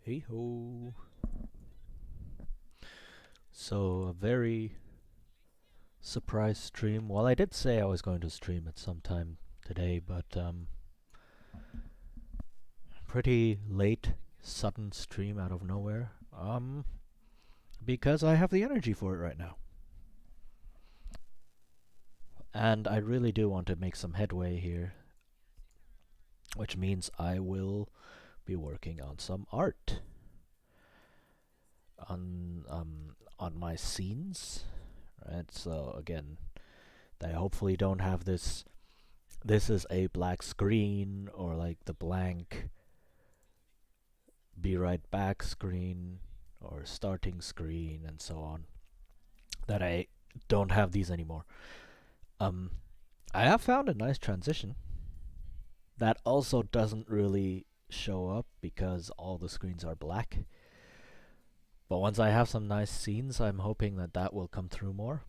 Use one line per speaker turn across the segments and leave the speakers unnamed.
Hey ho. So, a very surprise stream. Well, I did say I was going to stream at some time today, but pretty late, sudden stream out of nowhere. Because I have the energy for it right now. And I really do want to make some headway here, which means I will be working on some art on my scenes, right? So again, I hopefully don't have this is a black screen or like the blank be right back screen or starting screen and so on, that I don't have these anymore. um I have found a nice transition that also doesn't really show up because all the screens are black, but once I have some nice scenes, I'm hoping that that will come through more.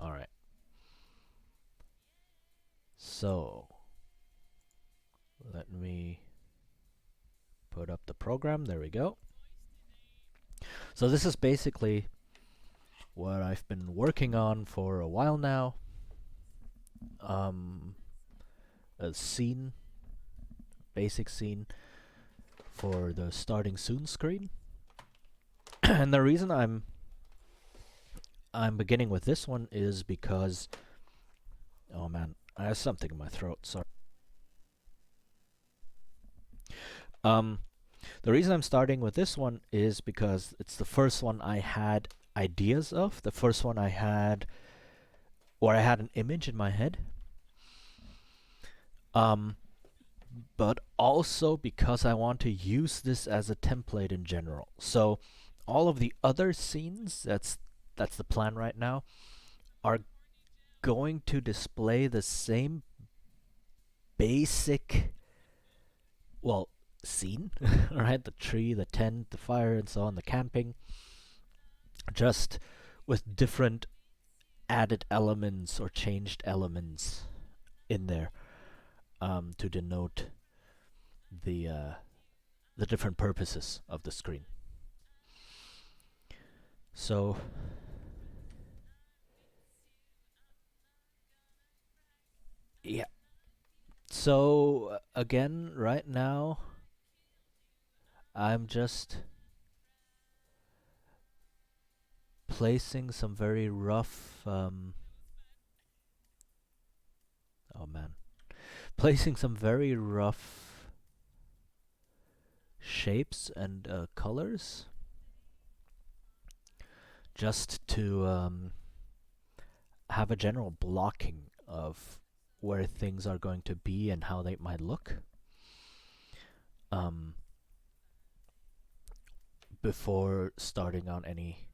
All right, so let me put up the program. There we go. So this is basically what I've been working on for a while now. A scene, basic scene for the starting soon screen. And the reason I'm beginning with this one is because, oh man, I have something in my throat. Sorry. Um, the reason I'm starting with this one is because it's the first one I had ideas of. The first one I had, or I had an image in my head. But also because I want to use this as a template in general. So all of the other scenes, that's the plan right now, are going to display the same basic, well, scene, right? The tree, the tent, the fire, and so on, the camping, just with different added elements or changed elements in there, to denote the the different purposes of the screen. So yeah. So again, right now, I'm just placing some very rough. Oh man, placing some very rough shapes and colors, just to have a general blocking of where things are going to be and how they might look. Um, Before starting on any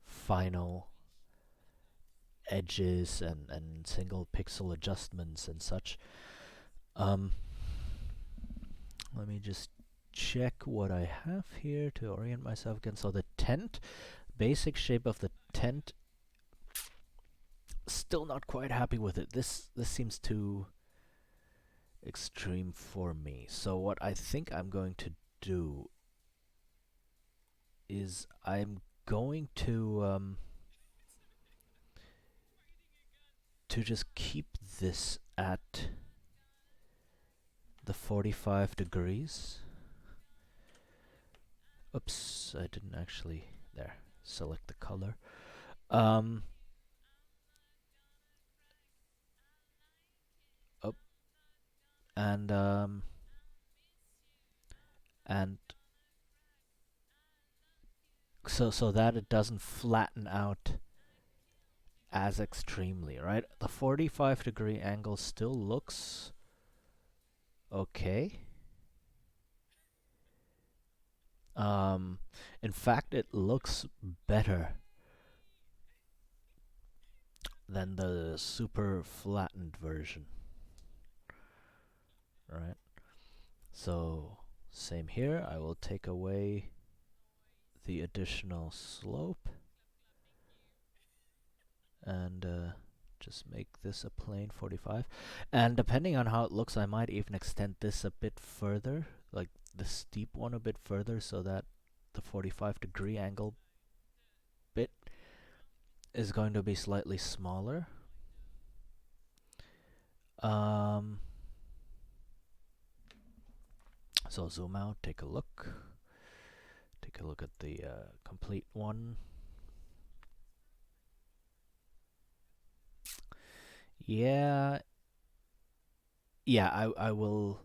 final edges and single pixel adjustments and such. Um, Let me just check what I have here to orient myself again. So the tent, basic shape of the tent, still not quite happy with it. This seems too extreme for me. So what I think I'm going to do is I'm going to just keep this at the 45 degrees. Oops, I didn't actually there select the color. Um, oh, and and so that it doesn't flatten out as extremely, right? The 45-degree angle still looks okay. In fact, it looks better than the super flattened version, right? So, same here. I will take away the additional slope and just make this a plain 45. And depending on how it looks, I might even extend this a bit further, like the steep one a bit further so that the 45-degree angle bit is going to be slightly smaller. Um, so zoom out, take a look. Take a look at the complete one. Yeah, yeah, I will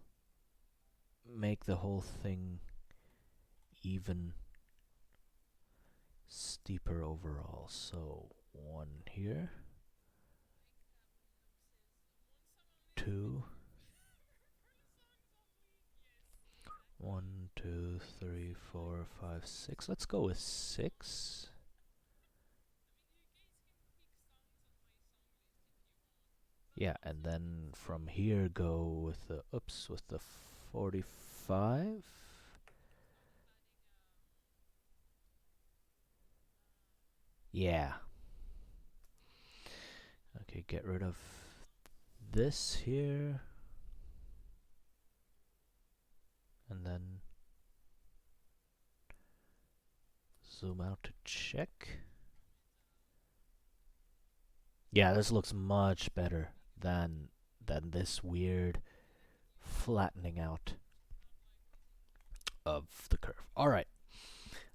make the whole thing even steeper overall. So one here, two, one, two, three, four, five, six. Let's go with six. Yeah, and then from here go with the with the 45. Yeah. Okay, get rid of this here. And then zoom out to check. Yeah, this looks much better than this weird flattening out of the curve. All right,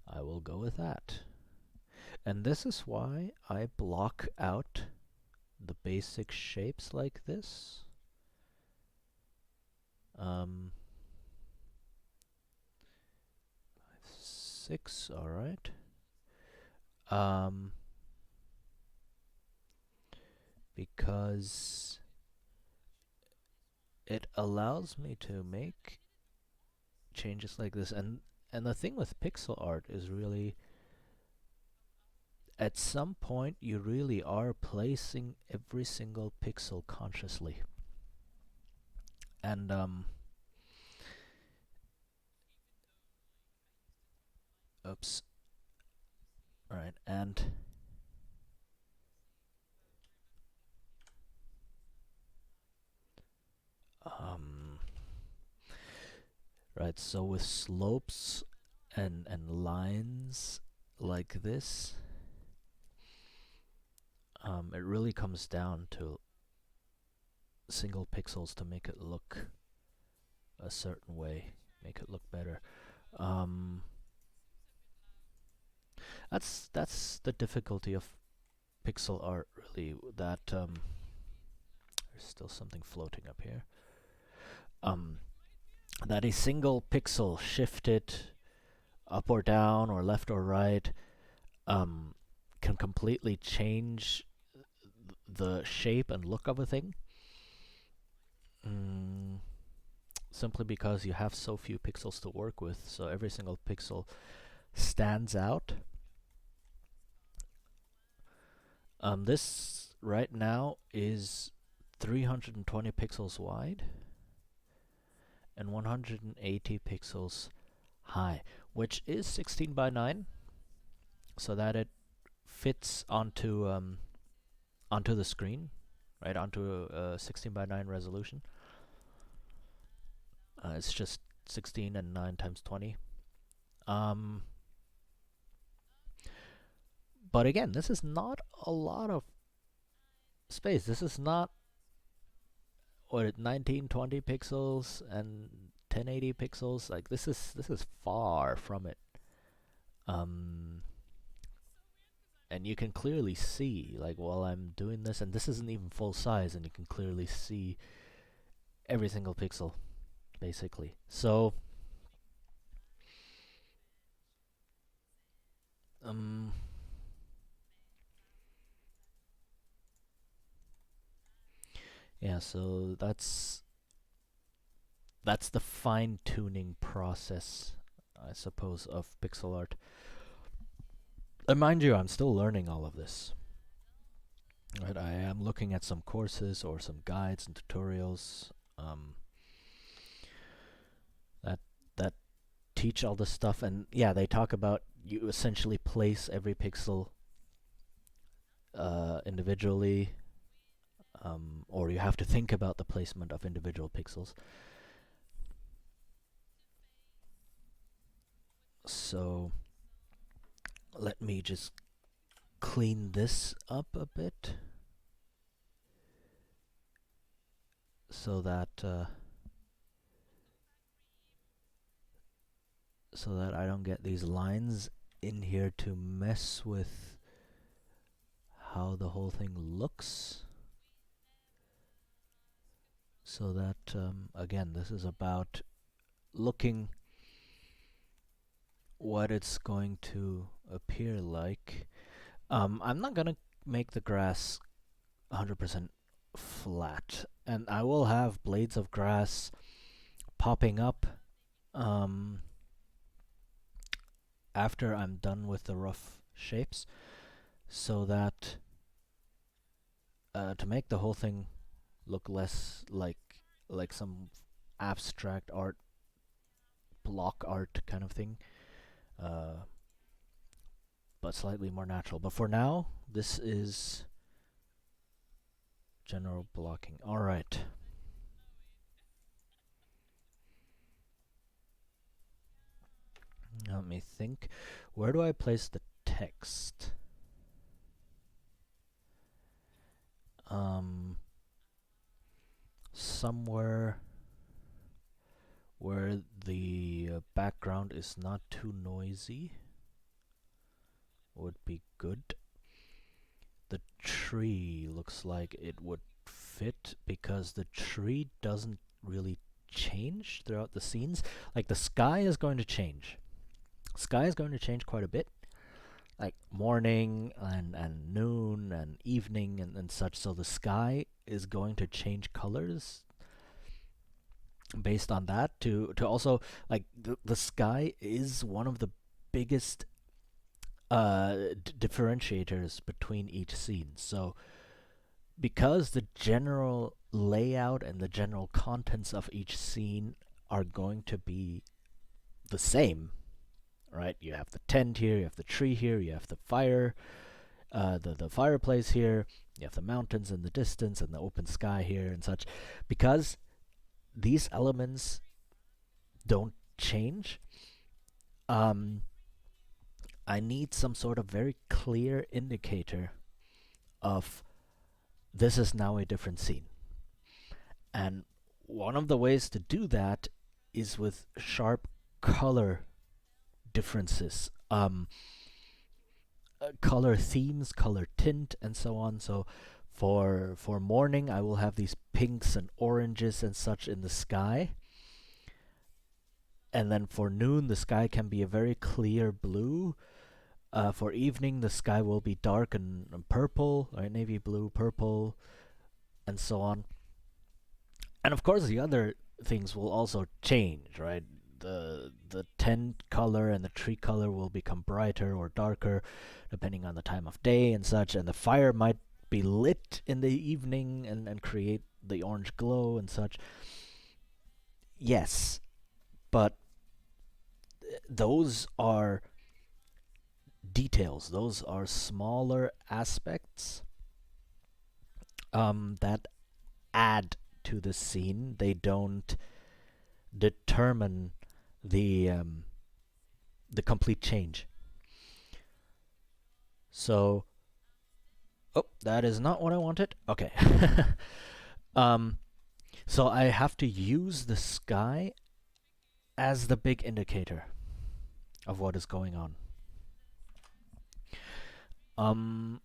I will go with that. And this is why I block out the basic shapes like this. 6, all right. Because it allows me to make changes like this, and the thing with pixel art is really, at some point you really are placing every single pixel consciously. And oops. All right, and right, so with slopes and lines like this, it really comes down to single pixels to make it look a certain way, make it look better. That's the difficulty of pixel art, really. That there's still something floating up here. That a single pixel shifted up or down or left or right can completely change the shape and look of a thing. Simply because you have so few pixels to work with, so every single pixel stands out. This right now is 320 pixels wide and 180 pixels high, which is 16 by 9, so that it fits onto the screen, right, onto a 16 by 9 resolution. It's just 16 and 9 times 20. But again, this is not a lot of space. This is not, what, 1920 pixels and 1080 pixels. Like, this is far from it. And you can clearly see, like, while I'm doing this, and this isn't even full size, and you can clearly see every single pixel, basically. So, yeah, so that's the fine-tuning process, I suppose, of pixel art. And mind you, I'm still learning all of this. Right, I am looking at some courses or some guides and tutorials that teach all this stuff, and yeah, they talk about you essentially place every pixel individually, or you have to think about the placement of individual pixels. So let me just clean this up a bit so that I don't get these lines in here to mess with how the whole thing looks. So that again, this is about looking what it's going to appear like. I'm not gonna make the grass 100% flat, and I will have blades of grass popping up after I'm done with the rough shapes, so that to make the whole thing look less like some abstract art, block art kind of thing, uh, but slightly more natural. But for now, this is general blocking. All right. Let me think. Where do I place the text? Somewhere where the background is not too noisy would be good. The tree looks like it would fit because the tree doesn't really change throughout the scenes. Like the sky is going to change. Sky is going to change quite a bit. Like morning and noon and evening and such. So the sky is going to change colors based on that to also like the sky is one of the biggest differentiators between each scene. So because the general layout and the general contents of each scene are going to be the same, right? You have the tent here, you have the tree here, you have the fire, the fireplace here, you have the mountains in the distance and the open sky here and such. Because these elements don't change, I need some sort of very clear indicator of this is now a different scene. And one of the ways to do that is with sharp color differences, color themes, color tint, and so on. So for morning, I will have these pinks and oranges and such in the sky. And then for noon, the sky can be a very clear blue. For evening, the sky will be dark and purple, right? Navy blue, purple, and so on. And of course, the other things will also change, right? The tent color and the tree color will become brighter or darker depending on the time of day and such. And the fire might be lit in the evening and create the orange glow and such. Yes, but those are details. Those are smaller aspects that add to the scene. They don't determine the complete change. So, oh, that is not what I wanted. Okay. um, so I have to use the sky as the big indicator of what is going on. Um,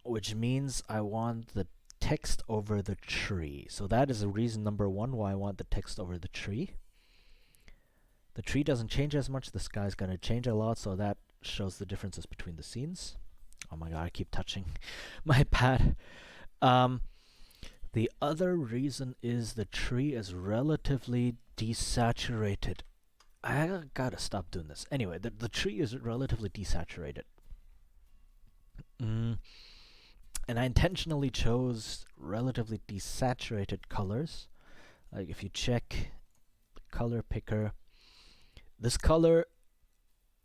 which means I want the text over the tree. So that is the reason number one why I want the text over the tree. The tree doesn't change as much, the sky is going to change a lot, so that shows the differences between the scenes. Oh my god, I keep touching my pad. The other reason is the tree is relatively desaturated. I gotta stop doing this. Anyway, the tree is relatively desaturated. Mm, and I intentionally chose relatively desaturated colors. Like if you check the color picker, this color,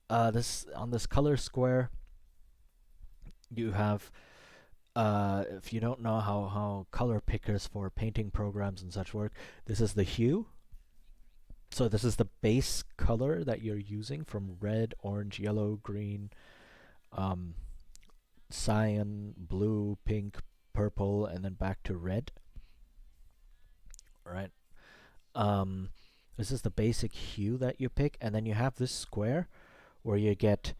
this on this color square, you have. If you don't know how color pickers for painting programs and such work, this is the hue. So this is the base color that you're using from red, orange, yellow, green, um, cyan, blue, pink, purple, and then back to red, right? Um, this is the basic hue that you pick, and then you have this square where you get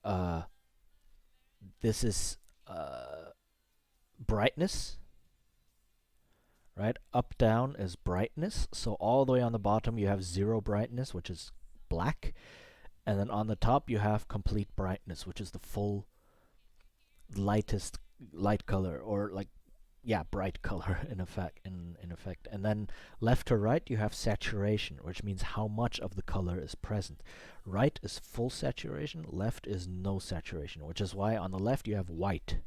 uh, this is brightness, right? Up down is brightness. So all the way on the bottom you have zero brightness, which is black, and then on the top you have complete brightness, which is the full lightest light color, or like, yeah, bright color in effect. In effect, and then left to right you have saturation, which means how much of the color is present. Right is full saturation, left is no saturation, which is why on the left you have white,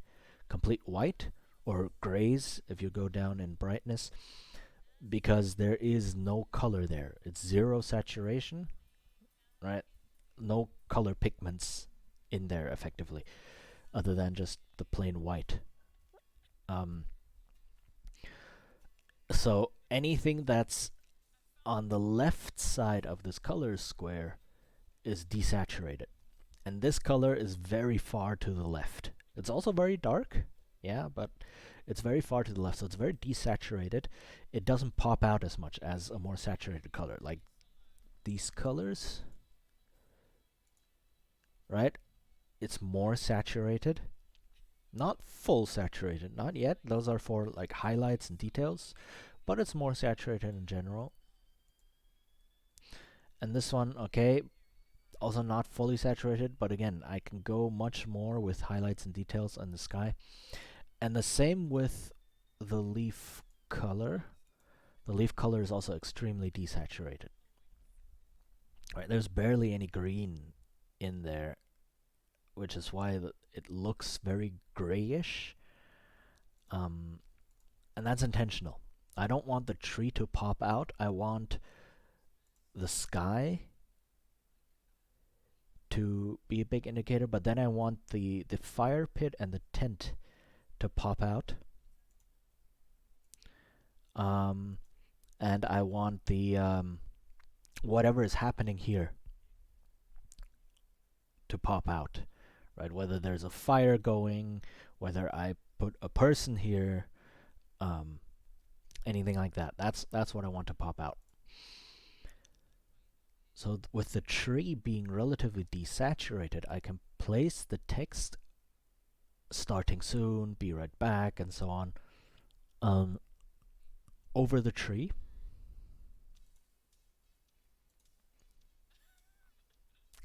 complete white, or grays if you go down in brightness, because there is no color there. It's zero saturation, right? No color pigments in there effectively, other than just the plain white. Um, so anything that's on the left side of this color square is desaturated. And this color is very far to the left. It's also very dark, yeah, but it's very far to the left, so it's very desaturated. It doesn't pop out as much as a more saturated color, like these colors, right? It's more saturated. Not full saturated, not yet. Those are for like highlights and details, but it's more saturated in general. And this one, okay, also not fully saturated, but again, I can go much more with highlights and details on the sky. And the same with the leaf color. The leaf color is also extremely desaturated. Right, there's barely any green in there, which is why it looks very grayish. And that's intentional. I don't want the tree to pop out. I want the sky to be a big indicator, but then I want the fire pit and the tent to pop out. And I want the whatever is happening here to pop out, right? Whether there's a fire going, whether I put a person here, anything like that. That's what I want to pop out. So with the tree being relatively desaturated, I can place the text starting soon, be right back, and so on, over the tree.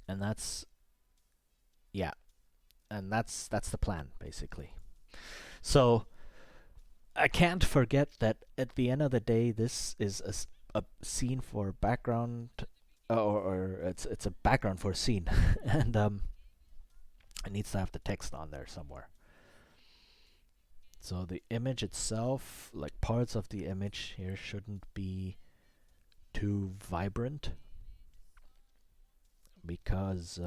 And that's, yeah, and that's the plan basically. So I can't forget that at the end of the day, this is a scene for background, or it's a background for a scene, and it needs to have the text on there somewhere. So the image itself, like parts of the image here, shouldn't be too vibrant, because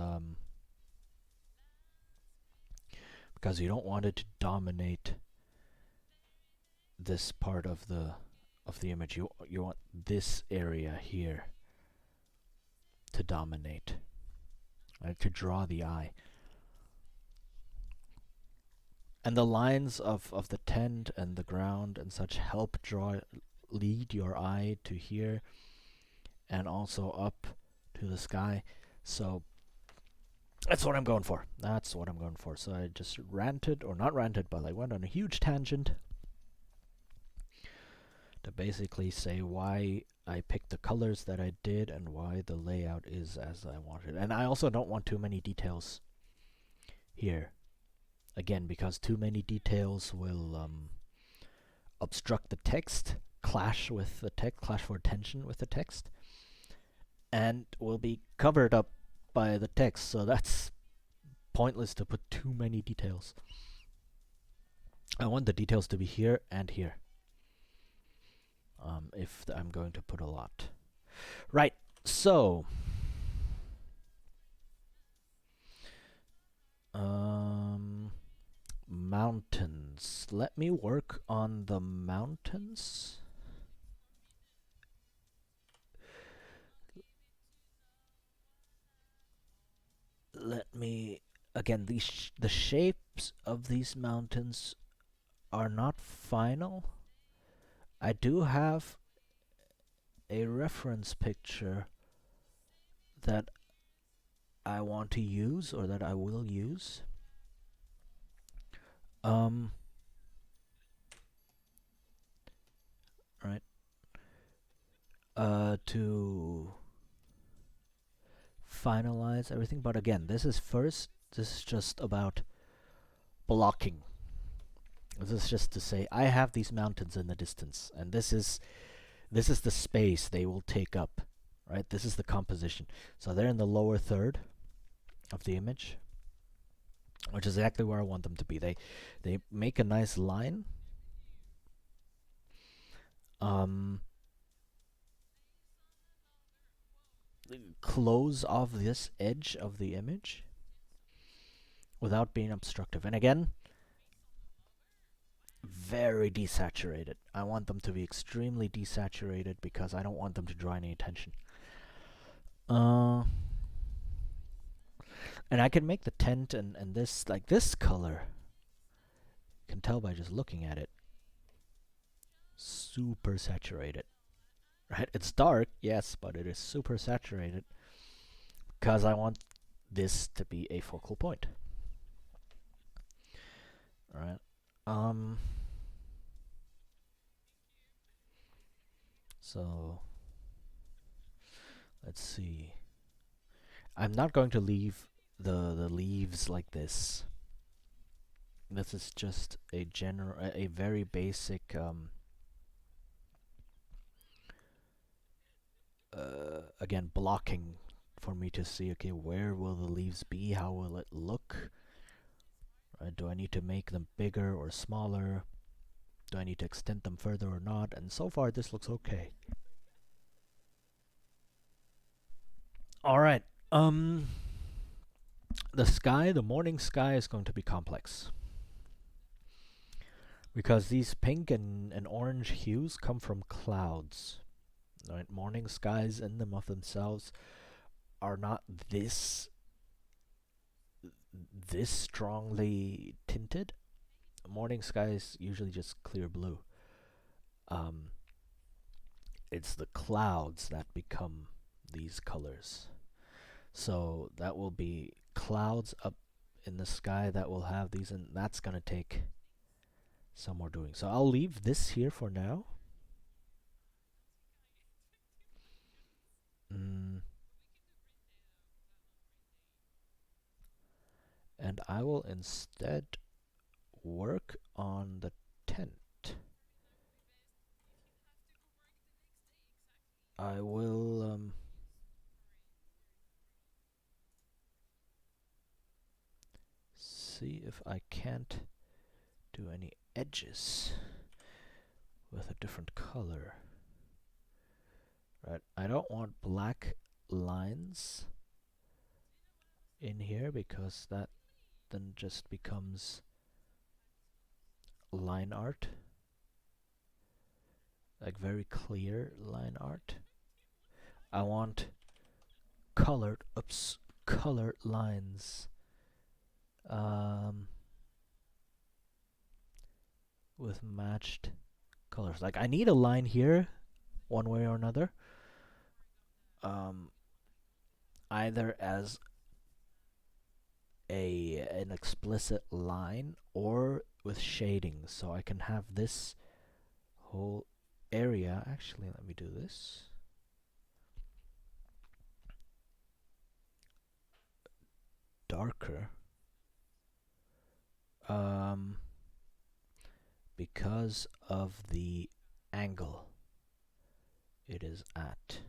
you don't want it to dominate this part of the image. You want this area here to dominate, right, to draw the eye. And the lines of the tent and the ground and such help lead your eye to here, and also up to the sky. So that's what I'm going for. That's what I'm going for. So I just ranted, or not ranted, but I went on a huge tangent to basically say why I picked the colors that I did and why the layout is as I wanted. And I also don't want too many details here. Again, because too many details will obstruct the text, clash with the text, clash for attention with the text, and will be covered up by the text. So that's pointless to put too many details. I want the details to be here and here. If I'm going to put a lot. Right, so mountains. Let me work on the mountains. again, the shapes of these mountains are not final. I do have a reference picture that I want to use, or that I will use. Um, right. To finalize everything. But again, this is just about blocking. This is just to say I have these mountains in the distance, and this is the space they will take up. Right? This is the composition. So they're in the lower third of the image, which is exactly where I want them to be. They make a nice line. Close off this edge of the image without being obstructive. And again, very desaturated. I want them to be extremely desaturated because I don't want them to draw any attention. And I can make the tent and this, like this color, you can tell by just looking at it, super saturated. Right? It's dark, yes, but it is super saturated because I want this to be a focal point. Alright. So let's see. I'm not going to leave the leaves like this. This is just a very basic again, blocking for me to see, okay, where will the leaves be? How will it look? Do I need to make them bigger or smaller? Do I need to extend them further or not? And so far, this looks okay. Alright, the morning sky is going to be complex. Because these pink and orange hues come from clouds. Right? Morning skies in them of themselves are not this strongly tinted. Morning sky is usually just clear blue. It's the clouds that become these colors. So that will be clouds up in the sky that will have these, and that's gonna take some more doing. So I'll leave this here for now. And I will instead work on the tent. I will see if I can't do any edges with a different color. Right, I don't want black lines in here because that then just becomes line art, like very clear line art. I want colored lines with matched colors. Like I need a line here one way or another, either as an explicit line or with shading, so I can have this whole area. Actually, let me do this. Darker. Because of the angle it is at.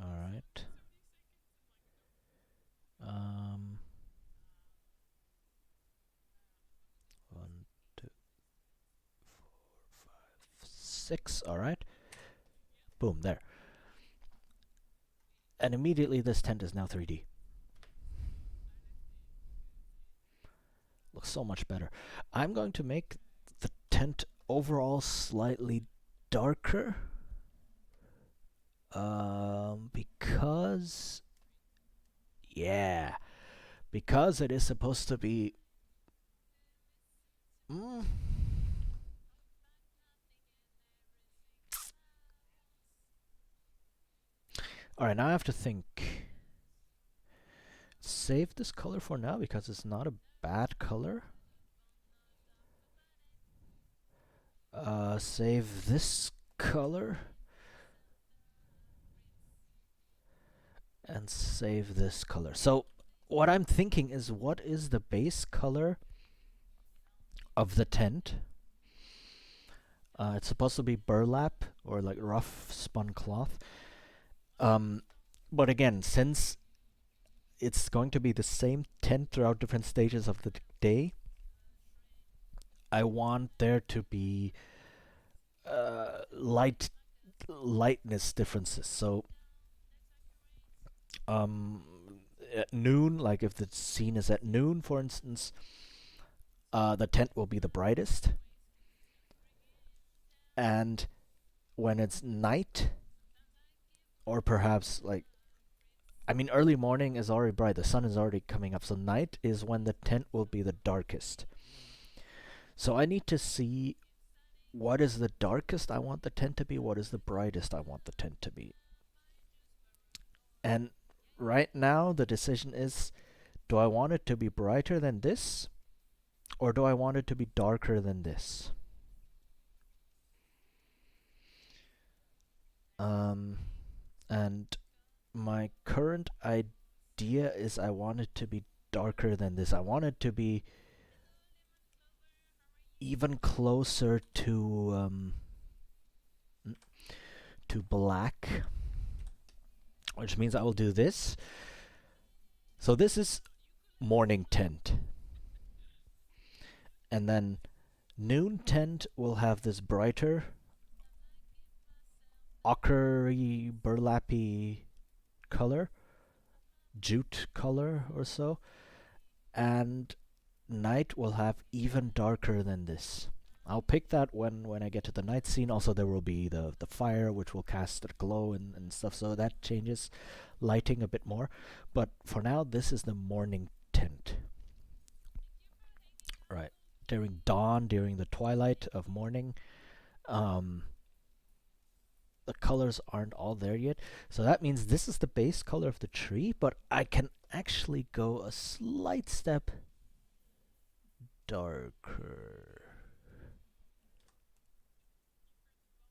Alright. 1, 2, 4, 5, 6. Alright. Boom, there. And immediately this tent is now 3D. Looks so much better. I'm going to make the tent overall slightly darker. Because yeah, because it is supposed to be. Mm, all right, now I have to think. Save this color for now because it's not a bad color. Save this color and save this color. So what I'm thinking is, what is the base color of the tent? It's supposed to be burlap or like rough spun cloth. Um, but again, since it's going to be the same tent throughout different stages of the day, I want there to be lightness differences. So um, at noon, like if the scene is at noon, for instance, the tent will be the brightest, and when it's night, or perhaps like, I mean, early morning is already bright. The sun is already coming up. So night is when the tent will be the darkest. So I need to see what is the darkest I want the tent to be, what is the brightest I want the tent to be. And right now, the decision is, do I want it to be brighter than this, or do I want it to be darker than this? Um, and my current idea is I want it to be darker than this. I want it to be even closer to black, which means I will do this. So this is morning tent, and then noon tent will have this brighter, ochre burlappy color, jute color or so, and night will have even darker than this. I'll pick that when I get to the night scene. Also, there will be the fire, which will cast a glow and stuff, so that changes lighting a bit more. But for now, this is the morning tent. Right. During dawn, during the twilight of morning, um, the colors aren't all there yet. So that means this is the base color of the tree, but I can actually go a slight step darker.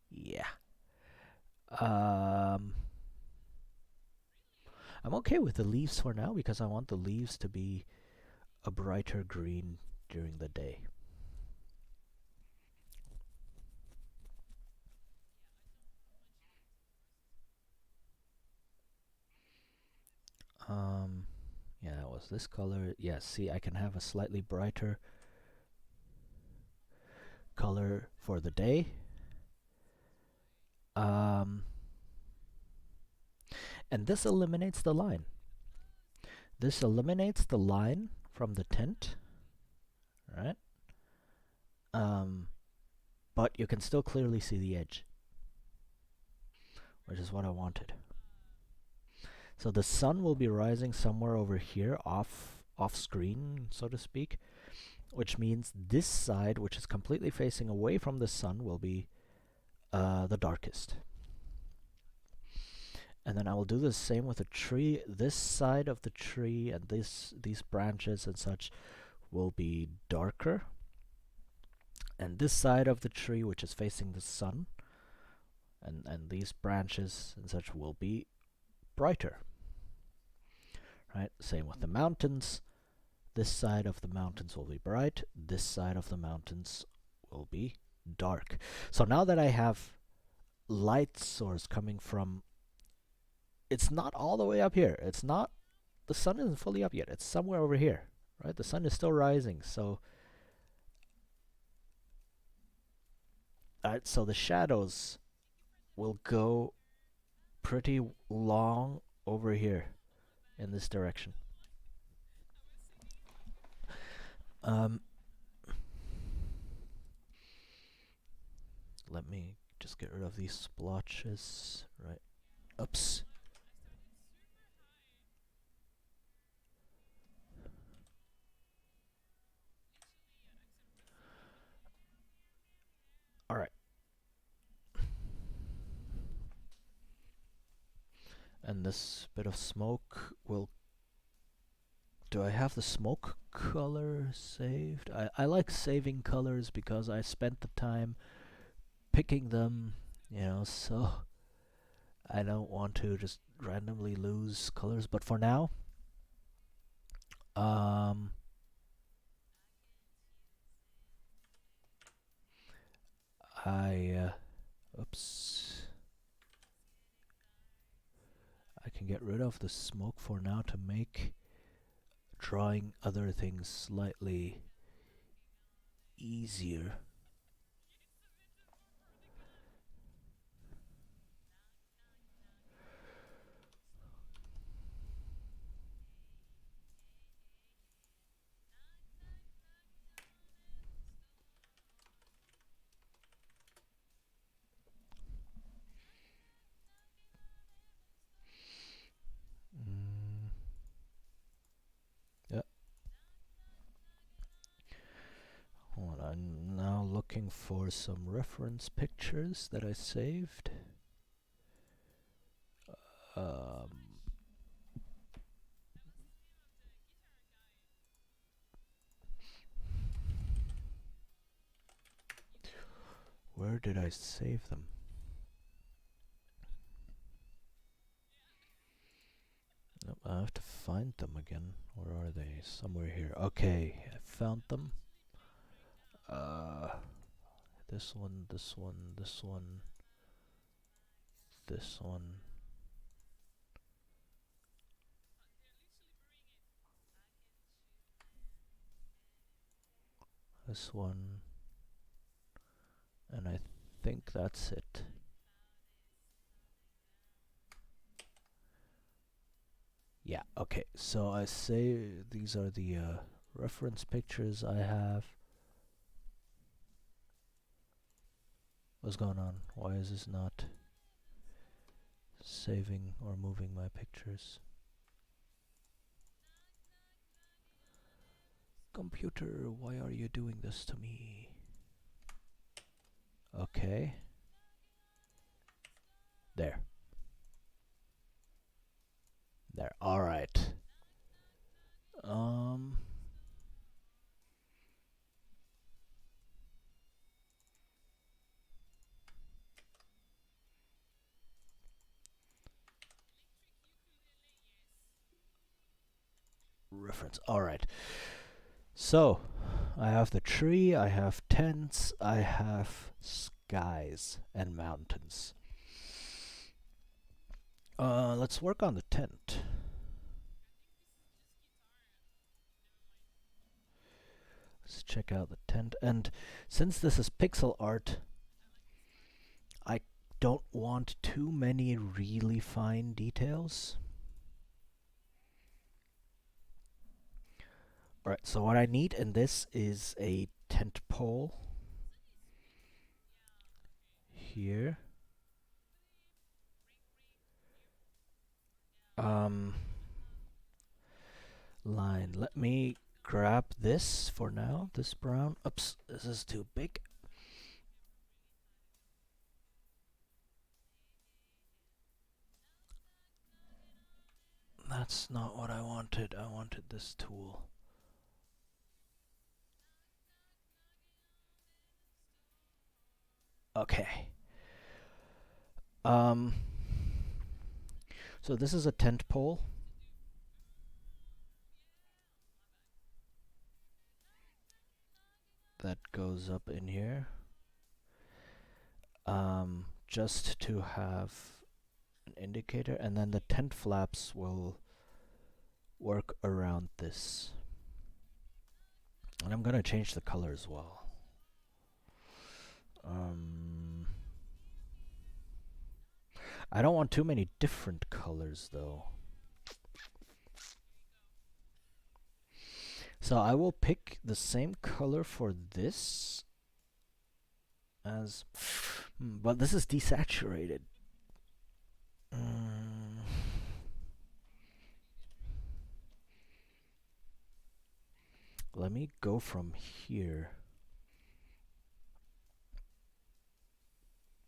Yeah. Um, I'm okay with the leaves for now because I want the leaves to be a brighter green during the day. Um, yeah, it was this color. Yeah, see, I can have a slightly brighter color for the day. Um, and this eliminates the line. This eliminates the line from the tent, right? Um, but you can still clearly see the edge, which is what I wanted. So the sun will be rising somewhere over here, off screen, so to speak, which means this side, which is completely facing away from the sun, will be the darkest. And then I will do the same with the tree. This side of the tree and these branches and such will be darker. And this side of the tree, which is facing the sun, and these branches and such will be brighter. Right? Same with the mountains. This side of the mountains will be bright. This side of the mountains will be dark. So now that I have light source coming from, it's not all the way up here. It's not, the sun isn't fully up yet. It's somewhere over here, right? The sun is still rising. So, so the shadows will go pretty long over here in this direction. Um, Let me just get rid of these splotches, right? Oops. Alright. And this bit of smoke will... Do I have the smoke color saved? I like saving colors because I spent the time picking them, you know, so I don't want to just randomly lose colors. But for now, um, oops. I can get rid of the smoke for now to make drawing other things slightly easier. Mm, yeah. Hold on, I'm now looking for some reference pictures that I saved. Um, where did I save them? Nope, I have to find them again. Where are they? Somewhere here. Okay, I found them. This one, this one, this one, this one. This one. And I think that's it. Yeah, okay. So I say these are the reference pictures I have. What's going on? Why is this not saving or moving my pictures? Computer, why are you doing this to me? Okay. There. There. Alright. Reference. Alright. So, I have the tree, I have tents, I have skies and mountains. Let's work on the tent. Let's check out the tent. And since this is pixel art, I don't want too many really fine details. Alright, so what I need in this is a tent pole. Here. Line. Let me grab this for now. This brown. Oops, this is too big. That's not what I wanted. I wanted this tool. Okay. So this is a tent pole. That goes up in here. Just to have an indicator, and then the tent flaps will work around this. And I'm gonna change the color as well. I don't want too many different colors though. So I will pick the same color for this as... but this is desaturated. Let me go from here.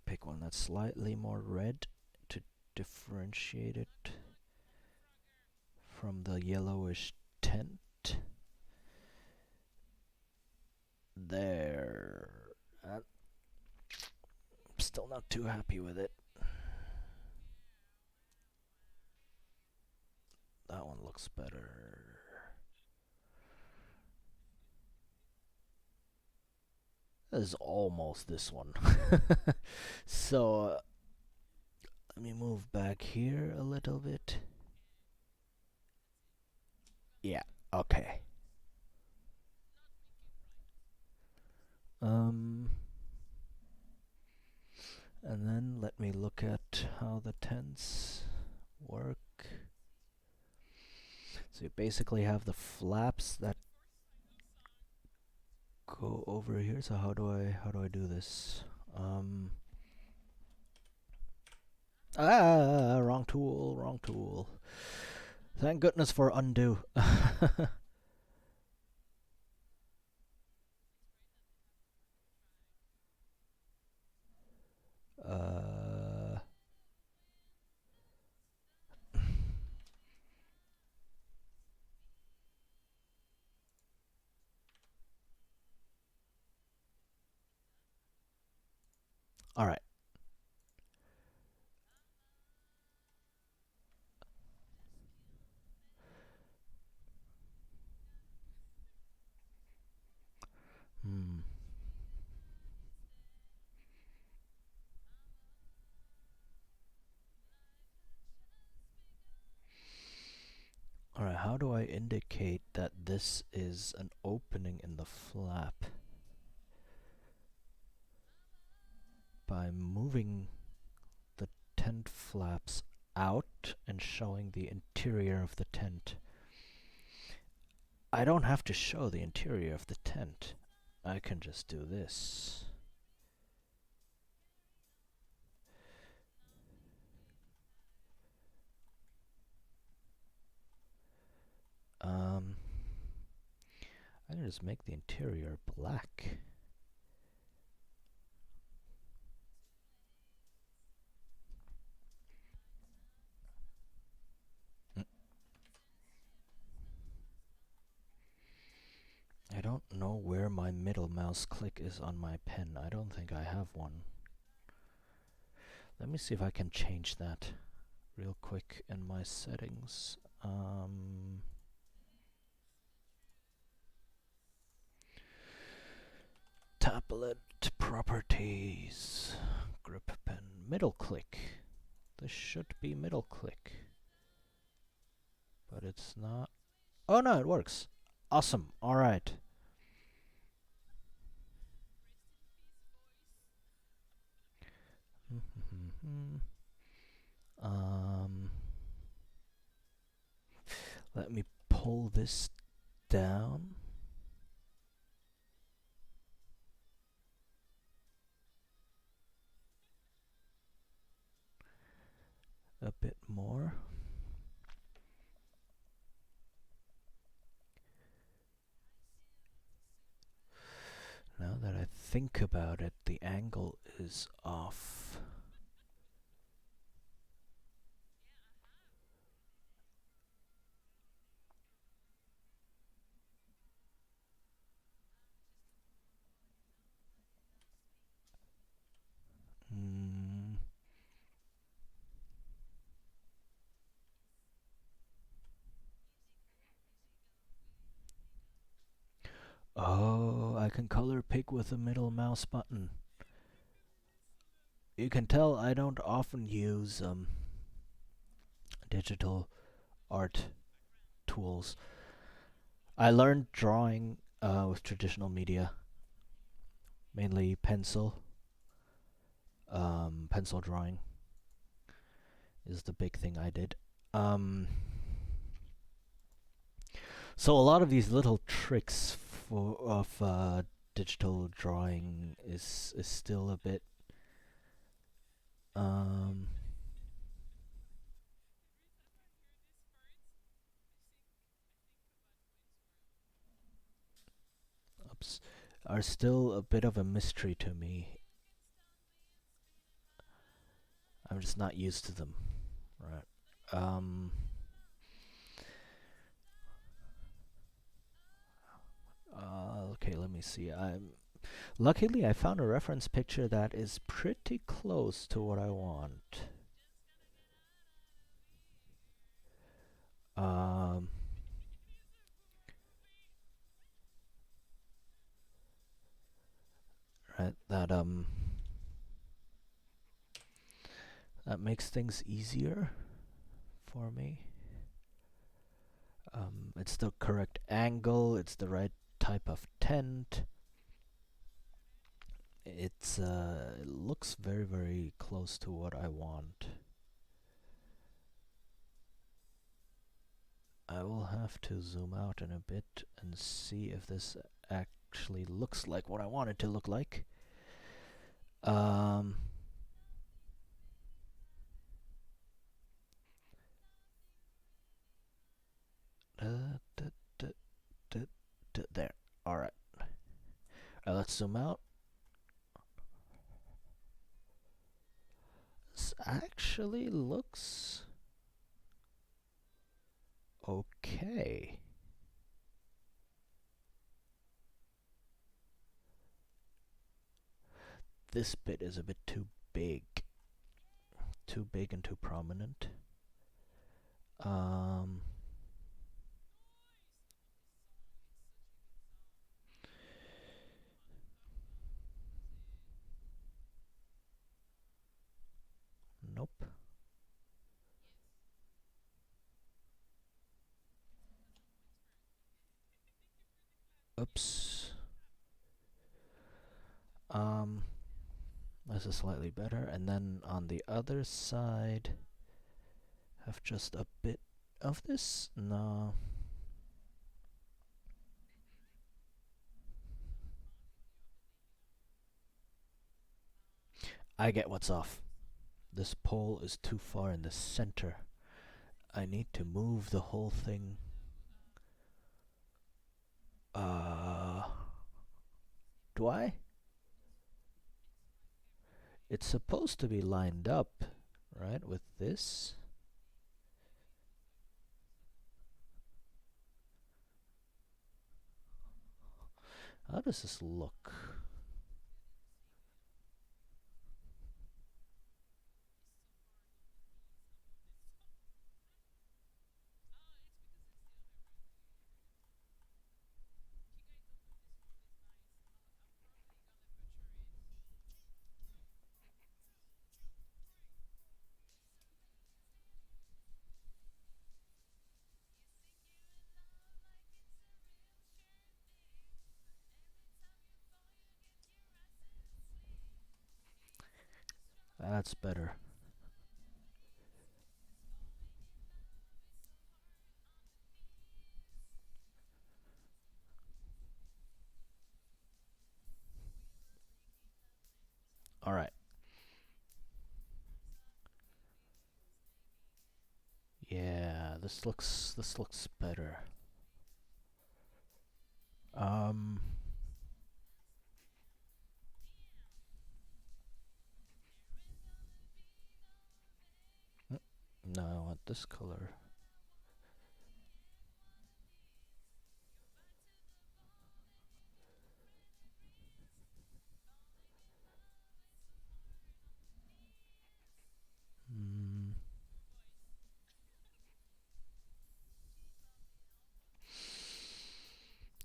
Pick one that's slightly more red to differentiate it from the yellowish tint. There. I'm still not too happy with it. That one looks better. This is almost this one. So, let me move back here a little bit. Yeah, okay. And then let me look at how the tents work. So you basically have the flaps that go over here. So how do I do this? Wrong tool, wrong tool. Thank goodness for undo. uh, all right. Hmm. All right. How do I indicate that this is an opening in the flap? By moving the tent flaps out and showing the interior of the tent. I don't have to show the interior of the tent. I can just do this. I can just make the interior black. I don't know where my middle mouse click is on my pen. I don't think I have one. Let me see if I can change that real quick in my settings. Tablet properties. Grip pen. Middle click. This should be middle click. But it's not. Oh no, it works. Awesome. Alright. Let me pull this down. A bit more. Now that I think about it, the angle is off. Oh, I can color pick with the middle mouse button. You can tell I don't often use digital art tools. I learned drawing with traditional media, mainly pencil. Pencil drawing is the big thing I did. So a lot of these little tricks of digital drawing is still a bit maps are still a bit of a mystery to me. I'm just not used to them. Right. Okay, let me see. Luckily I found a reference picture that is pretty close to what I want. Um, right, that makes things easier for me. It's the correct angle, it's the right type of tent. It looks very, very close to what I want. I will have to zoom out in a bit and see if this actually looks like what I want it to look like. Um, there. Alright. Let's zoom out. This actually looks okay. This bit is a bit too big. Too big and too prominent. Um, nope. Oops. Um, this is slightly better. And then on the other side, have just a bit of this. No. I get what's off. This pole is too far in the center. I need to move the whole thing. Do I? It's supposed to be lined up, right, with this. How does this look? That's better. Alright. Yeah, this looks better. Um no, I want this color. Mm,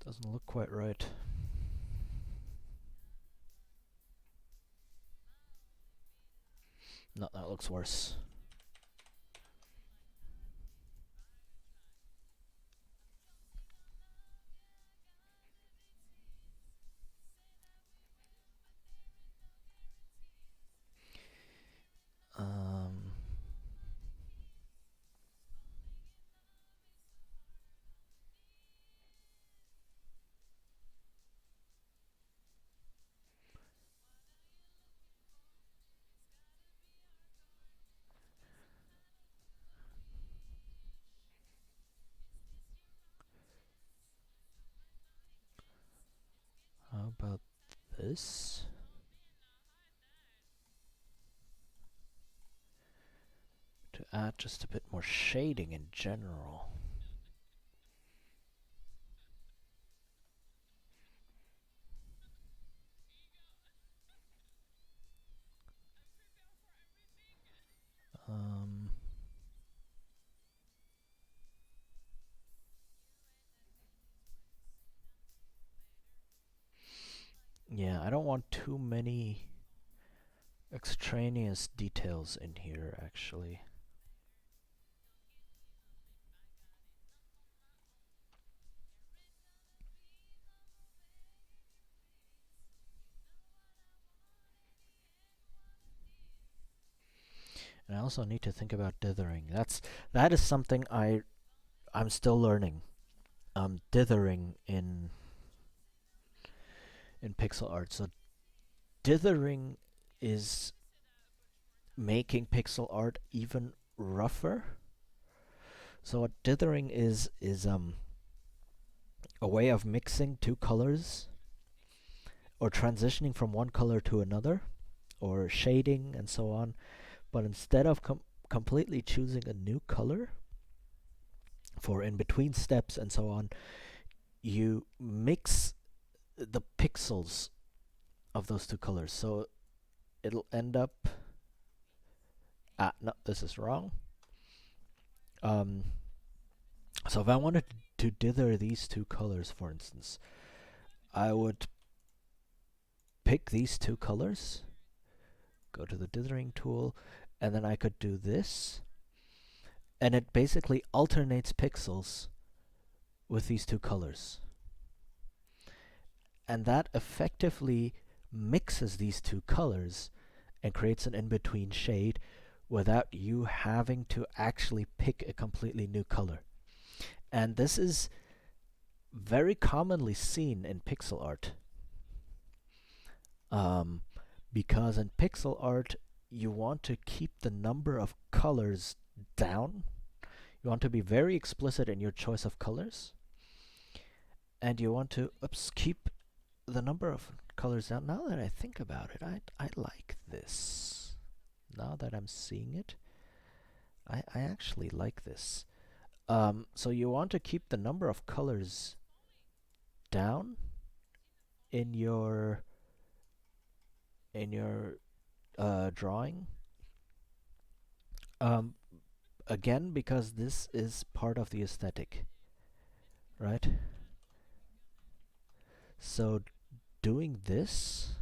doesn't look quite right. No, that looks worse. Um this. To add just a bit more shading in general. Um, yeah, I don't want too many extraneous details in here, actually. And I also need to think about dithering. That is something I'm still learning. Dithering in pixel art. So dithering is making pixel art even rougher. So what dithering is a way of mixing two colors or transitioning from one color to another or shading and so on. But instead of completely choosing a new color for in between steps and so on, you mix the pixels of those two colors. So it'll end up. No, this is wrong. Um, so if I wanted to dither these two colors, for instance, I would pick these two colors, go to the dithering tool, and then I could do this. And it basically alternates pixels with these two colors. And that effectively mixes these two colors and creates an in-between shade without you having to actually pick a completely new color. And this is very commonly seen in pixel art. Because in pixel art, you want to keep the number of colors down. You want to be very explicit in your choice of colors. And you want to keep the number of colors down. Now that I think about it, I like this. Now that I'm seeing it, I actually like this. So you want to keep the number of colors down in your drawing. Um, Again, because this is part of the aesthetic, right? So doing this,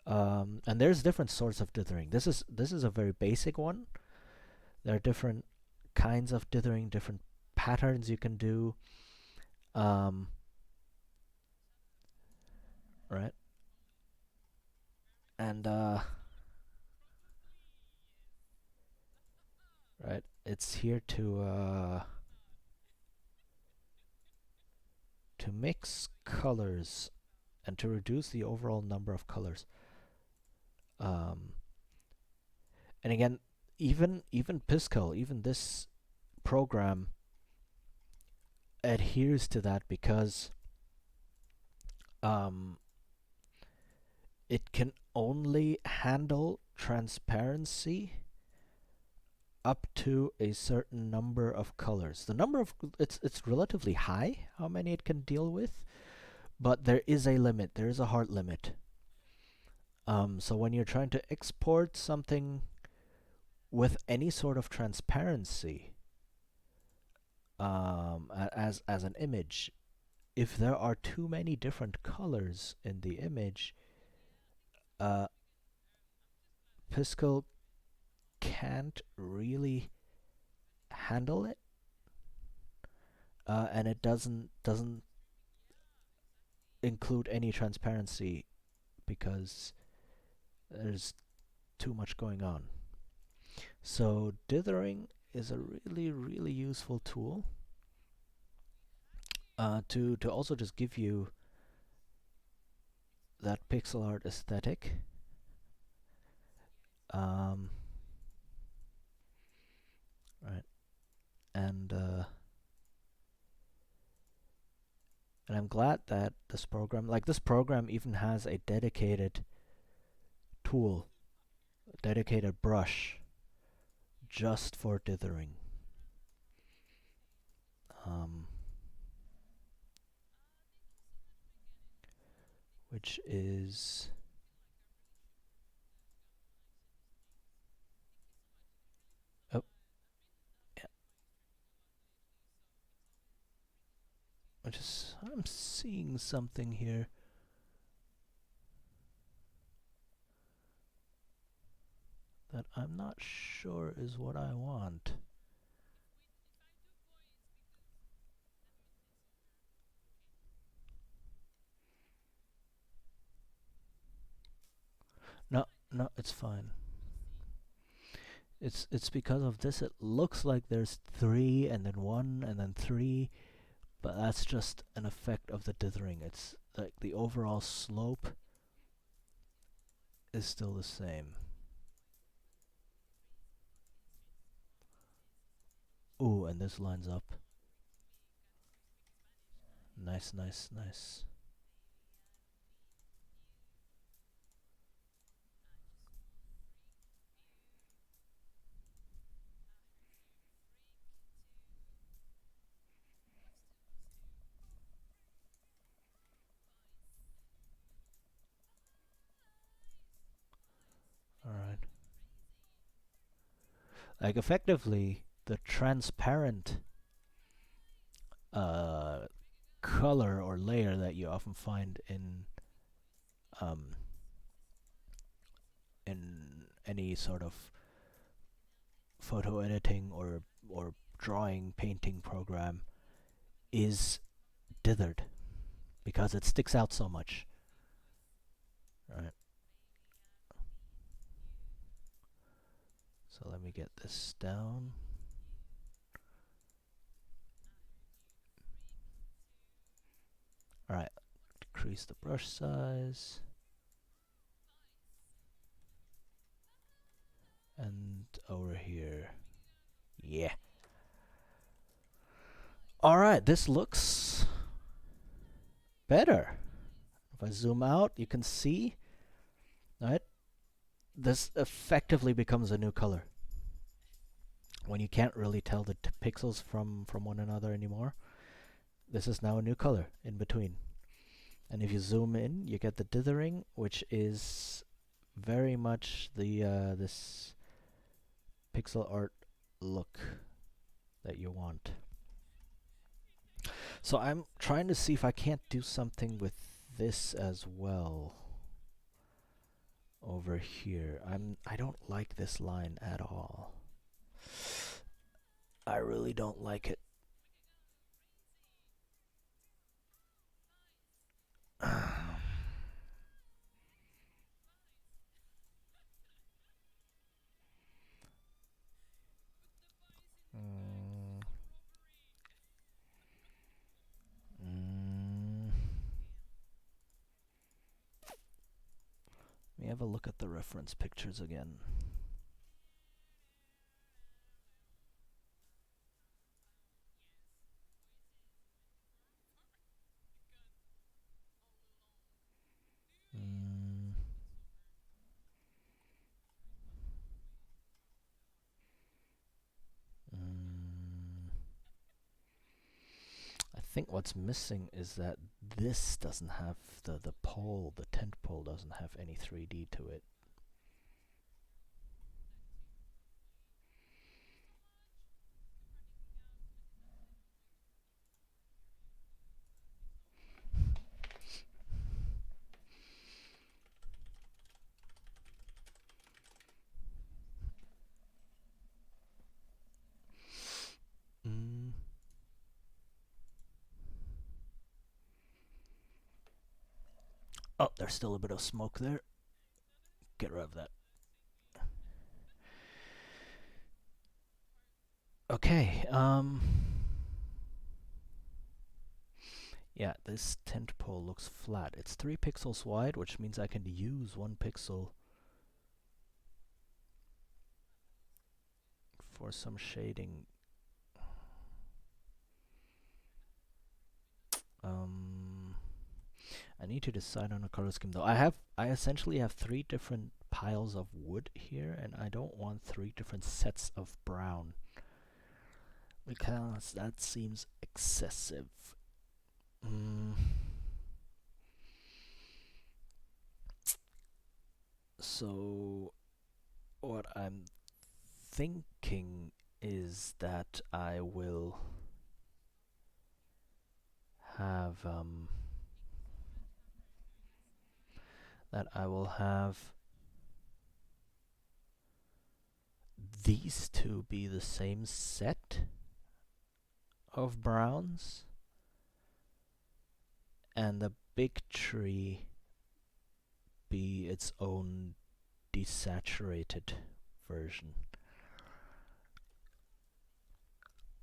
and there's different sorts of dithering. This is a very basic one. There are different kinds of dithering, different patterns you can do. Um, right, and right, it's here to mix colors and to reduce the overall number of colors. Um, and again, even Piskel, even this program adheres to that because um, it can only handle transparency up to a certain number of colors. The number of it's relatively high how many it can deal with, but there is a limit. There is a hard limit. So when you're trying to export something with any sort of transparency, as an image, if there are too many different colors in the image, uh, Piskel can't really handle it, and it doesn't include any transparency because there's too much going on. So dithering is a really useful tool to also just give you that pixel art aesthetic. Um, right, and And I'm glad that this program even has a dedicated tool, a dedicated brush just for dithering. Um, which is oh yeah, I'm seeing something here. That I'm not sure is what I want. No, no, it's fine. It's because of this. It looks like there's 3 and then 1 and then 3, but that's just an effect of the dithering. It's like the overall slope is still the same. Ooh, and this lines up. Nice, nice, nice. Alright. Like, effectively, the transparent uh, color or layer that you often find um, in any sort of photo editing or drawing painting program is dithered because it sticks out so much. Right. So let me get this down. Alright, decrease the brush size. And over here. Yeah. Alright, this looks better. If I zoom out, you can see, right? This effectively becomes a new color. When you can't really tell the pixels from one another anymore, this is now a new color in between. And if you zoom in, you get the dithering, which is very much the this pixel art look that you want. So I'm trying to see if I can't do something with this as well. Over here, I don't like this line at all. I really don't like it. Mm, mm. Let me have a look at the reference pictures again. Mm, mm. I think what's missing is that this doesn't have the pole, the tent pole doesn't have any 3D to it. Mm. Oh, there's still a bit of smoke there. Get rid of that. Okay, yeah, this tent pole looks flat. It's 3 pixels wide, which means I can use 1 pixel for some shading. I need to decide on a color scheme though. I essentially have 3 different piles of wood here, and I don't want 3 different sets of brown because that seems excessive. Mm. So what I'm thinking is that I will have these two be the same set of browns, and the big tree be its own desaturated version.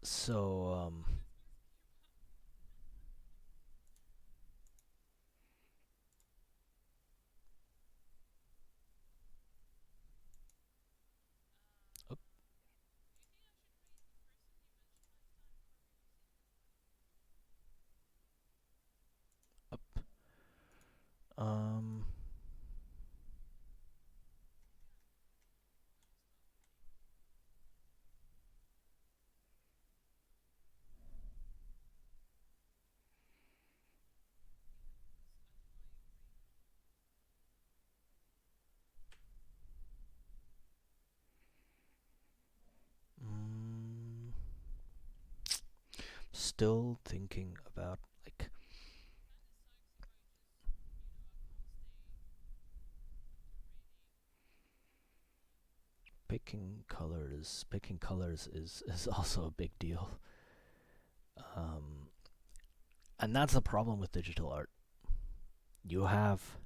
So up, up. Um, mm, Still thinking about like picking colors. Picking colors is also a big deal. Um, and that's the problem with digital art. You have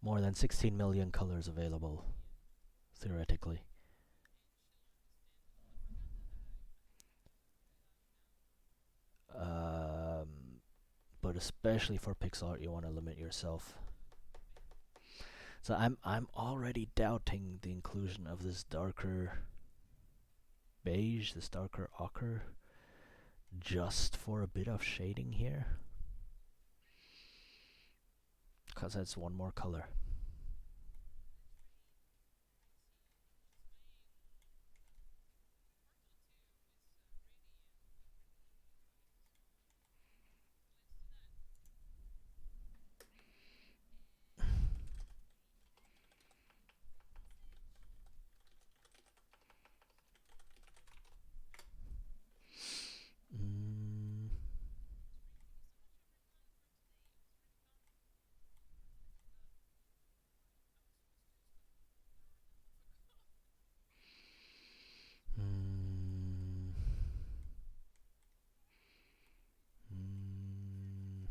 more than 16 million colors available, theoretically. Um, but especially for pixel art, you want to limit yourself. So I'm already doubting the inclusion of this darker beige, this darker ochre, just for a bit of shading here, because that's one more color. Mm, mm, mm.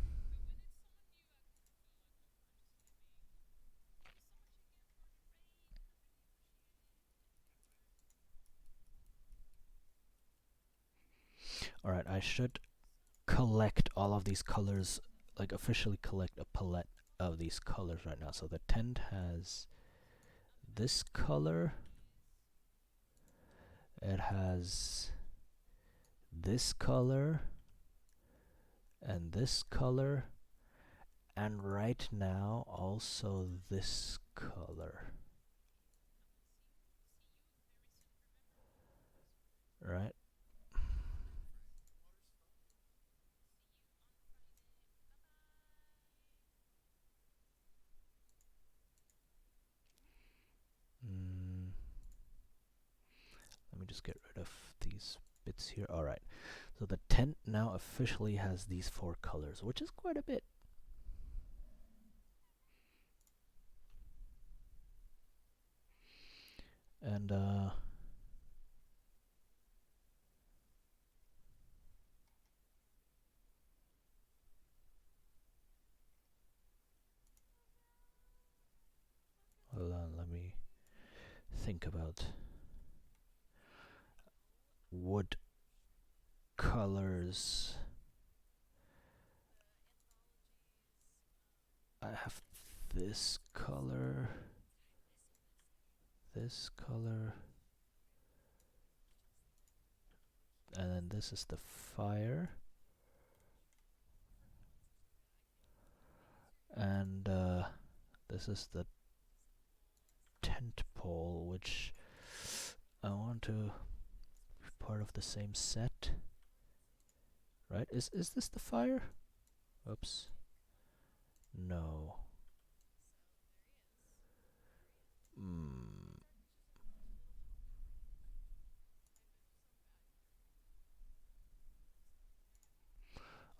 All right, I should collect all of these colors, like officially collect a palette of these colors right now. So the tent has this color, it has this color, and this color, and right now also this color. Right? Mm, Let me just get rid of these bits here. Alright. So the tent now officially has these 4 colors, which is quite a bit. And hold on, let me think about wood colors. I have this color, and then this is the fire. And this is the tent pole, which I want to be part of the same set. Right? Is this the fire? Oops. No.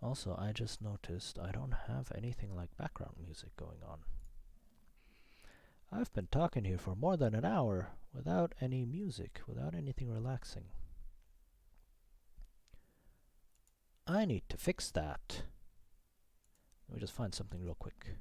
Also, I just noticed I don't have anything like background music going on. I've been talking here for more than an hour without any music, without anything relaxing. I need to fix that. Let me just find something real quick.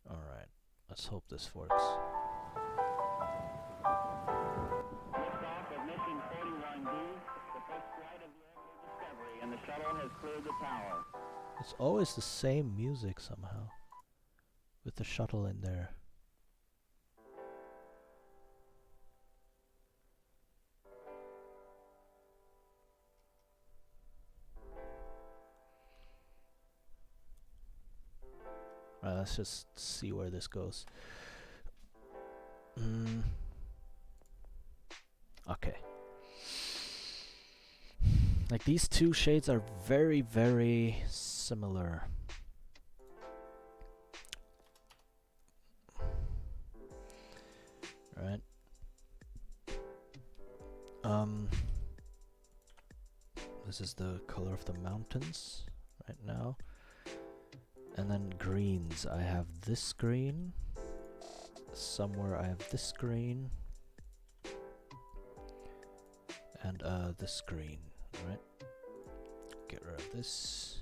Alright, let's hope this works.
Liftoff of mission 41B, the first flight of the Early Discovery, and the shuttle has cleared the tower.
It's always the same music somehow, with the shuttle in there. Alright, let's just see where this goes. Okay. Like, these two shades are very, very similar. Right? This is the color of the mountains right now. And then greens. I have this green. Somewhere I have this green. And this green, right? Get rid of this.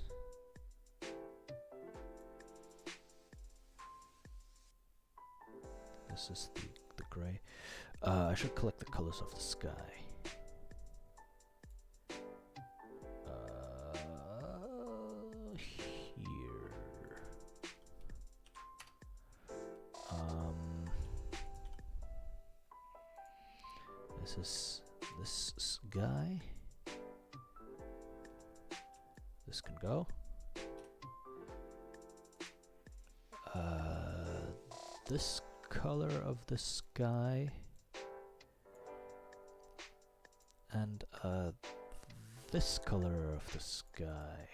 This is the gray. I should collect the colors of the sky. Here. This is this guy. This can go. This color of the sky. And this color of the sky.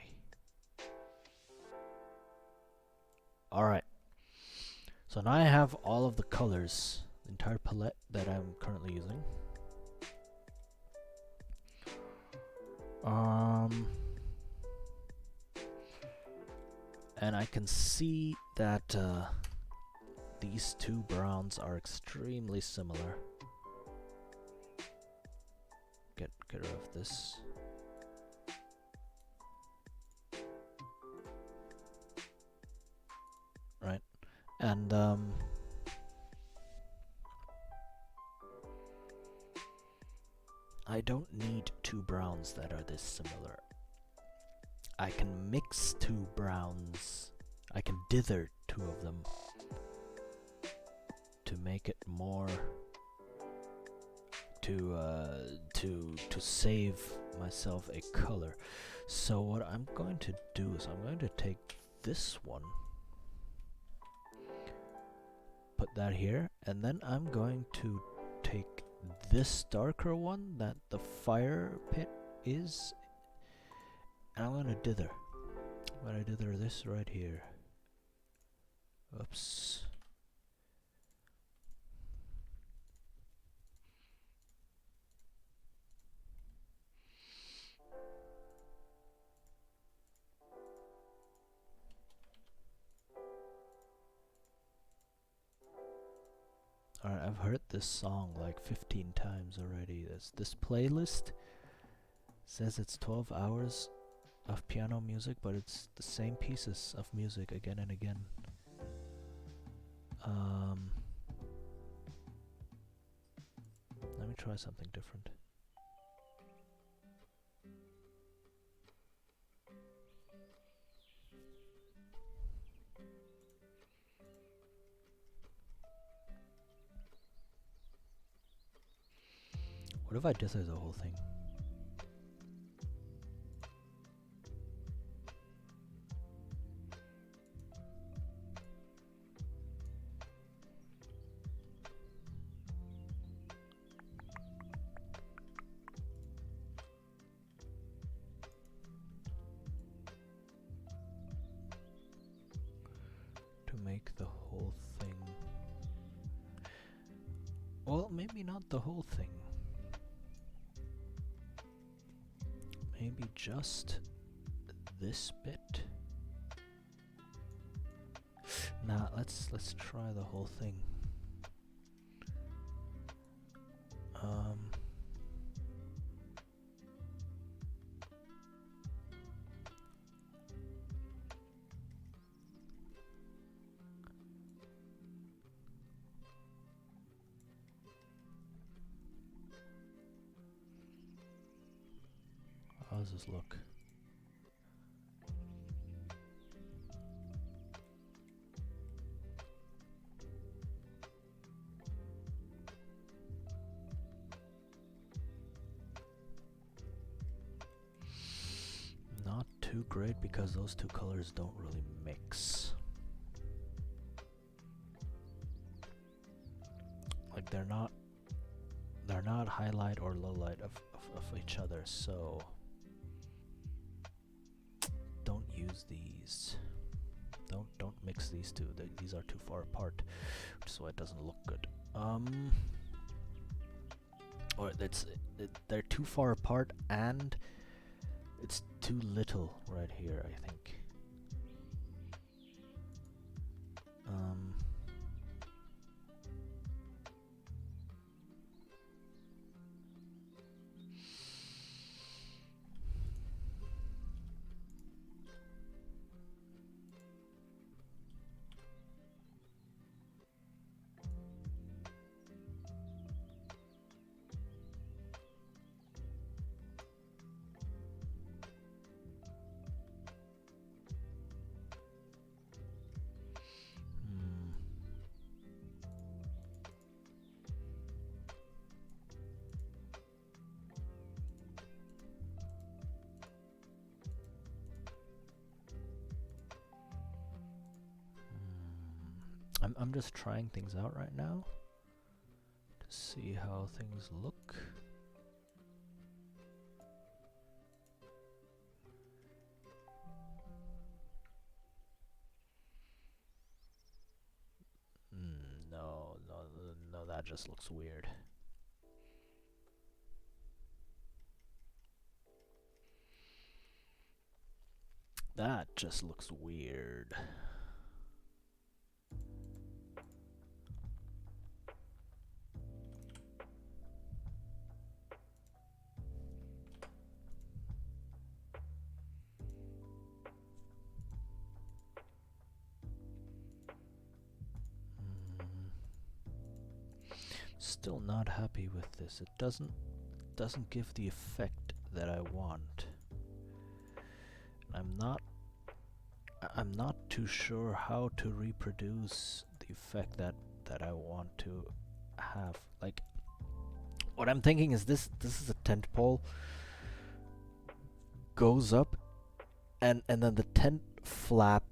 Alright. So now I have all of the colors, the entire palette that I'm currently using. And I can see that these two browns are extremely similar. Get rid of this. Right, and I don't need two browns that are this similar. I can mix two browns. I can dither two of them to make it more to save myself a color. So what I'm going to do is I'm going to take this one, put that here, and then I'm going to take this darker one that the fire pit is, and I'm going to dither. I'm going to dither this right here. Oops. Alright, I've heard this song like 15 times already. This playlist says it's 12 hours of piano music, but it's the same pieces of music again and again. Let me try something different. What if I dither the whole thing? To make the whole thing... Well, maybe not the whole thing. Maybe just this bit. Nah, let's try the whole thing. How does this look? Not too great because those two colors don't really mix. Like they're not highlight or low light of each other, so don't use these. Don't mix these two. These are too far apart, which is why it doesn't look good. Or they're too far apart and it's too little right here, I think. I'm just trying things out right now to see how things look. No, that just looks weird. That just looks weird. Still not happy with this. It doesn't give the effect that I want. I'm not too sure how to reproduce the effect that I want to have. Like, what I'm thinking is this is a tent pole, goes up, and then the tent flap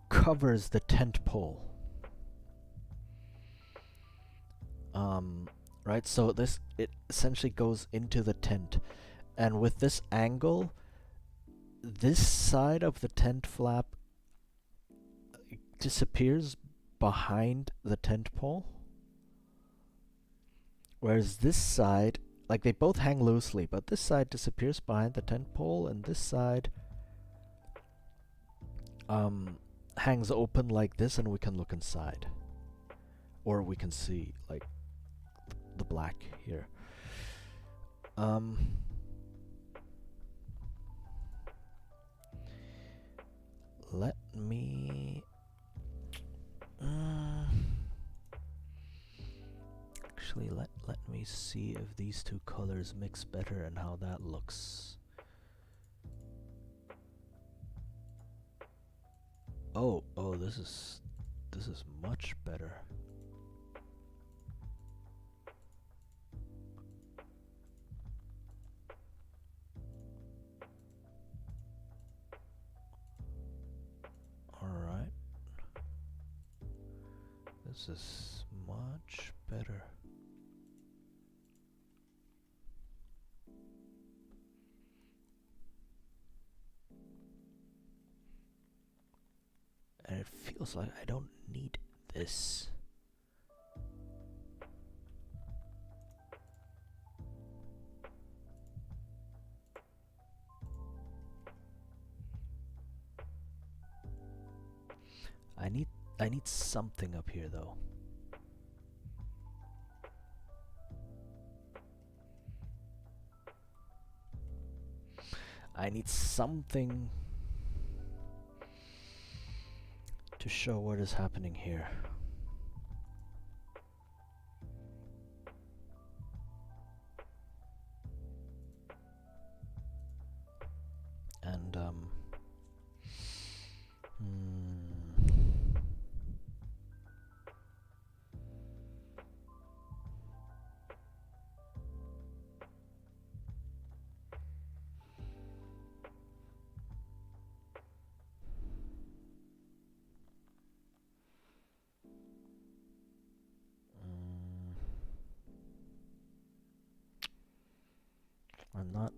covers the tent pole. Right, so it essentially goes into the tent, and with this angle, this side of the tent flap disappears behind the tent pole, whereas this side, like, they both hang loosely, but this side disappears behind the tent pole, and this side hangs open like this, and we can look inside, or we can see like the black here. Let me actually let me see if these two colors mix better and how that looks. Oh, this is much better. This is much better. And it feels like I don't need this. I need something up here though. I need something to show what is happening here. And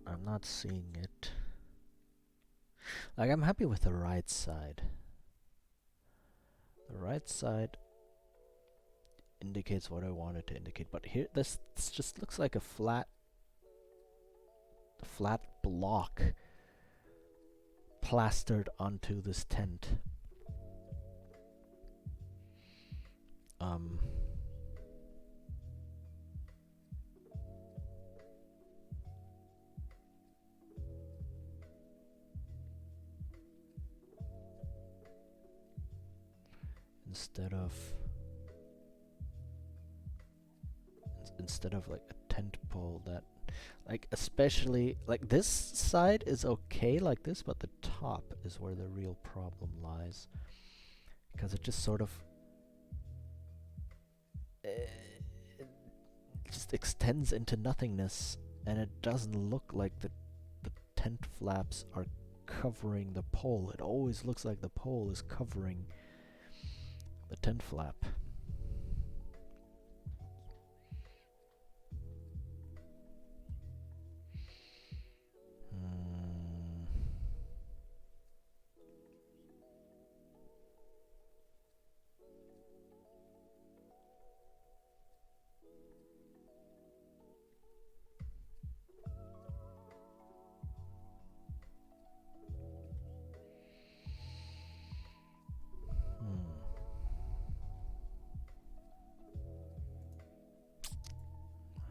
I'm not seeing it. Like, I'm happy with the right side. The right side indicates what I want it to indicate, but here this just looks like a flat block plastered onto this tent. Instead of like a tent pole that, like, especially like this side is okay like this, but the top is where the real problem lies, because it just sort of it just extends into nothingness, and it doesn't look like the tent flaps are covering the pole. It always looks like the pole is covering the tent flap.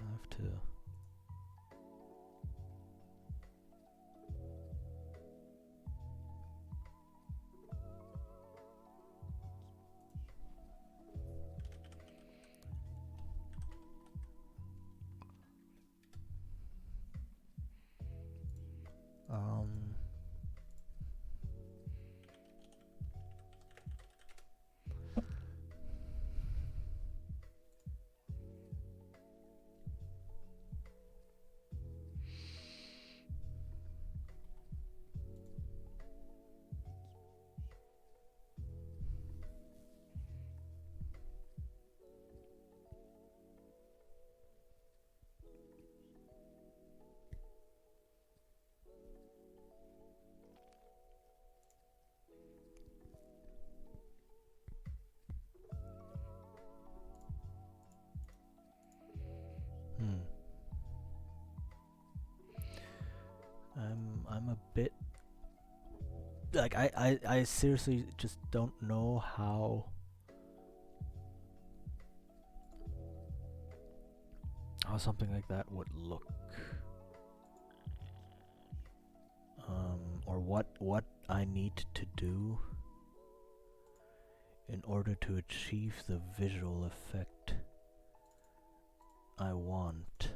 I have to. I'm a bit like I seriously just don't know how something like that would look, or what I need to do in order to achieve the visual effect I want.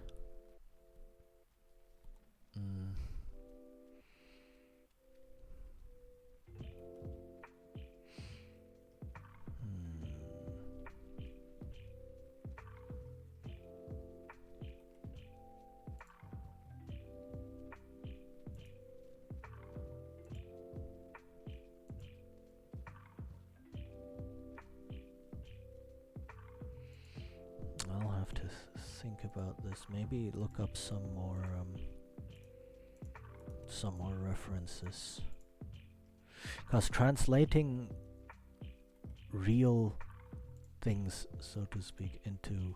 think about this. Maybe look up some more references. Because translating real things, so to speak, into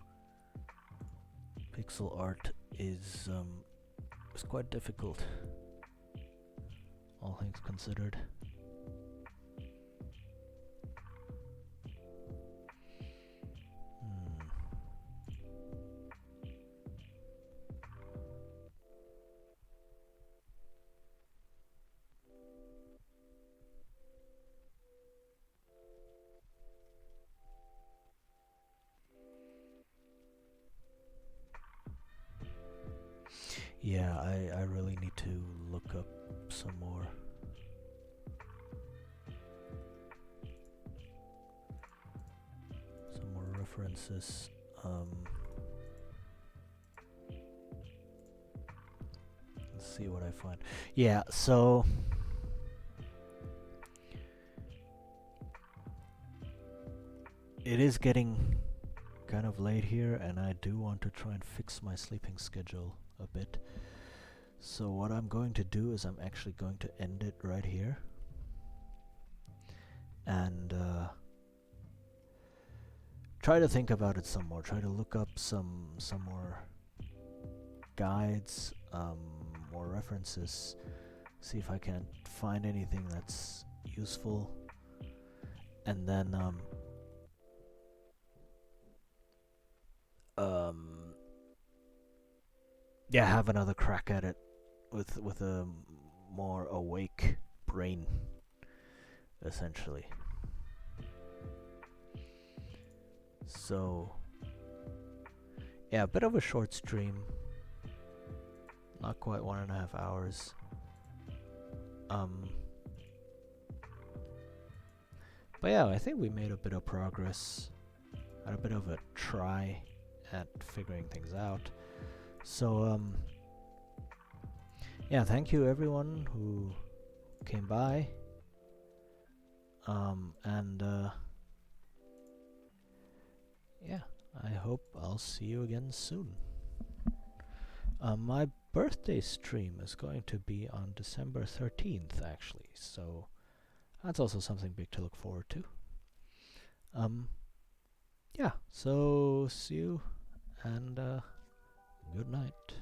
pixel art is quite difficult, all things considered. Yeah, I really need to look up some more. Some more references. Let's see what I find. Yeah, so it is getting kind of late here, and I do want to try and fix my sleeping schedule a bit. So what I'm going to do is I'm actually going to end it right here. And try to think about it some more. Try to look up some more guides, more references. See if I can find anything that's useful. And then yeah, have another crack at it with a more awake brain, essentially. So yeah, a bit of a short stream, not quite 1.5 hours. But yeah, I think we made a bit of progress, had a bit of a try at figuring things out. So yeah, thank you everyone who came by. And yeah, I hope I'll see you again soon. My birthday stream is going to be on December 13th, actually, so that's also something big to look forward to. Yeah, so see you, and good night.